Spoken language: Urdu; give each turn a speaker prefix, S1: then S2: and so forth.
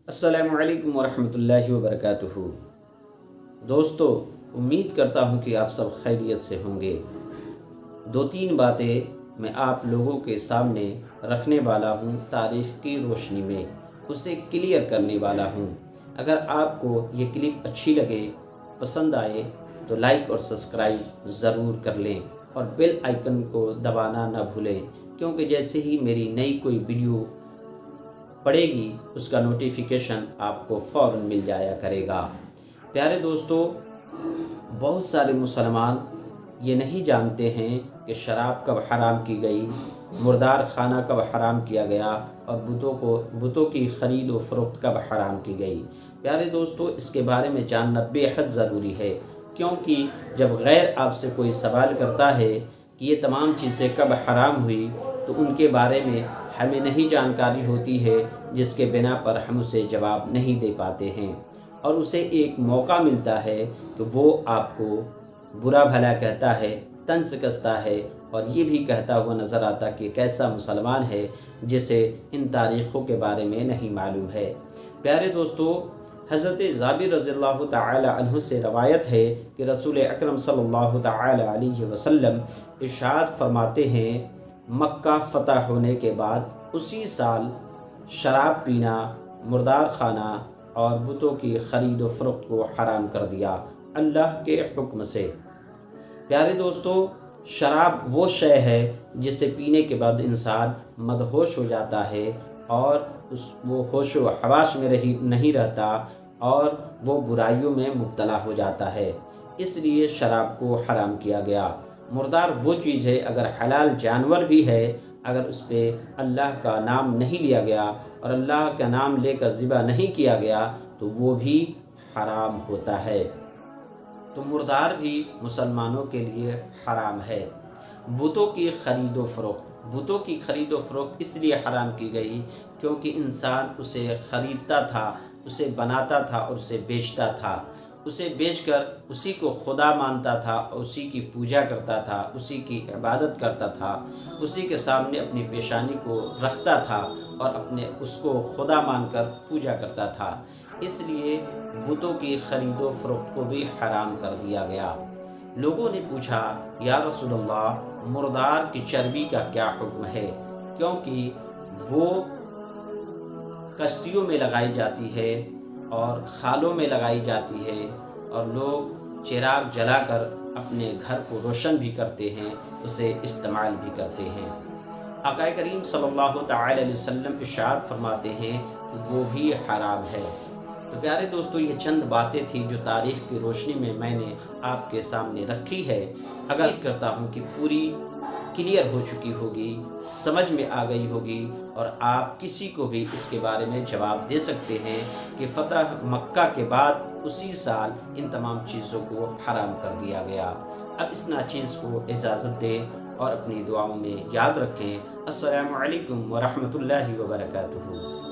S1: السلام علیکم ورحمۃ اللہ وبرکاتہ۔ دوستو، امید کرتا ہوں کہ آپ سب خیریت سے ہوں گے۔ 2-3 باتیں میں آپ لوگوں کے سامنے رکھنے والا ہوں، تاریخ کی روشنی میں اسے کلیئر کرنے والا ہوں۔ اگر آپ کو یہ کلپ اچھی لگے، پسند آئے تو لائک اور سبسکرائب ضرور کر لیں اور بیل آئیکن کو دبانا نہ بھولیں، کیونکہ جیسے ہی میری نئی کوئی ویڈیو پڑے گی اس کا نوٹیفیکیشن آپ کو فوراً مل جایا کرے گا۔ پیارے دوستو، بہت سارے مسلمان یہ نہیں جانتے ہیں کہ شراب کب حرام کی گئی، مردار خانہ کب حرام کیا گیا اور بتوں کی خرید و فروخت کب حرام کی گئی۔ پیارے دوستو، اس کے بارے میں جاننا بے حد ضروری ہے، کیونکہ جب غیر آپ سے کوئی سوال کرتا ہے کہ یہ تمام چیزیں کب حرام ہوئی تو ان کے بارے میں ہمیں نہیں جانکاری ہوتی ہے، جس کے بنا پر ہم اسے جواب نہیں دے پاتے ہیں اور اسے ایک موقع ملتا ہے کہ وہ آپ کو برا بھلا کہتا ہے، طنز کستا ہے اور یہ بھی کہتا ہوا نظر آتا کہ کیسا مسلمان ہے جسے ان تاریخوں کے بارے میں نہیں معلوم ہے۔ پیارے دوستو، حضرت جابر رضی اللہ تعالی عنہ سے روایت ہے کہ رسول اکرم صلی اللہ تعالی علیہ وسلم ارشاد فرماتے ہیں، مکہ فتح ہونے کے بعد اسی سال شراب پینا، مردار خانہ اور بتوں کی خرید و فروخت کو حرام کر دیا اللہ کے حکم سے۔ پیارے دوستو، شراب وہ شے ہے جسے پینے کے بعد انسان مدہوش ہو جاتا ہے اور وہ ہوش و حواس میں نہیں رہتا اور وہ برائیوں میں مبتلا ہو جاتا ہے، اس لیے شراب کو حرام کیا گیا۔ مردار وہ چیز ہے، اگر حلال جانور بھی ہے، اگر اس پہ اللہ کا نام نہیں لیا گیا اور اللہ کا نام لے کر ذبح نہیں کیا گیا تو وہ بھی حرام ہوتا ہے۔ تو مردار بھی مسلمانوں کے لیے حرام ہے۔ بتوں کی خرید و فروخت اس لیے حرام کی گئی کیونکہ انسان اسے خریدتا تھا، اسے بناتا تھا اور اسے بیچتا تھا، اسے بیچ کر اسی کو خدا مانتا تھا، اسی کی پوجا کرتا تھا، اسی کی عبادت کرتا تھا، اسی کے سامنے اپنی پیشانی کو رکھتا تھا اور اس کو خدا مان کر پوجا کرتا تھا۔ اس لیے بتوں کی خرید و فروخت کو بھی حرام کر دیا گیا۔ لوگوں نے پوچھا، یا رسول اللہ، مردار کی چربی کا کیا حکم ہے؟ کیونکہ وہ کشتیوں میں لگائی جاتی ہے اور خالوں میں لگائی جاتی ہے اور لوگ چراغ جلا کر اپنے گھر کو روشن بھی کرتے ہیں، اسے استعمال بھی کرتے ہیں۔ آقا کریم صلی اللہ تعالی علیہ وسلم ارشاد فرماتے ہیں کہ وہ بھی حرام ہے۔ تو پیارے دوستو، یہ چند باتیں تھیں جو تاریخ کی روشنی میں نے آپ کے سامنے رکھی ہے۔ امید کرتا ہوں کہ پوری کلیئر ہو چکی ہوگی، سمجھ میں آ گئی ہوگی اور آپ کسی کو بھی اس کے بارے میں جواب دے سکتے ہیں کہ فتح مکہ کے بعد اسی سال ان تمام چیزوں کو حرام کر دیا گیا۔ اب اس ناچیز کو اجازت دیں اور اپنی دعاؤں میں یاد رکھیں۔ السلام علیکم ورحمۃ اللہ وبرکاتہ۔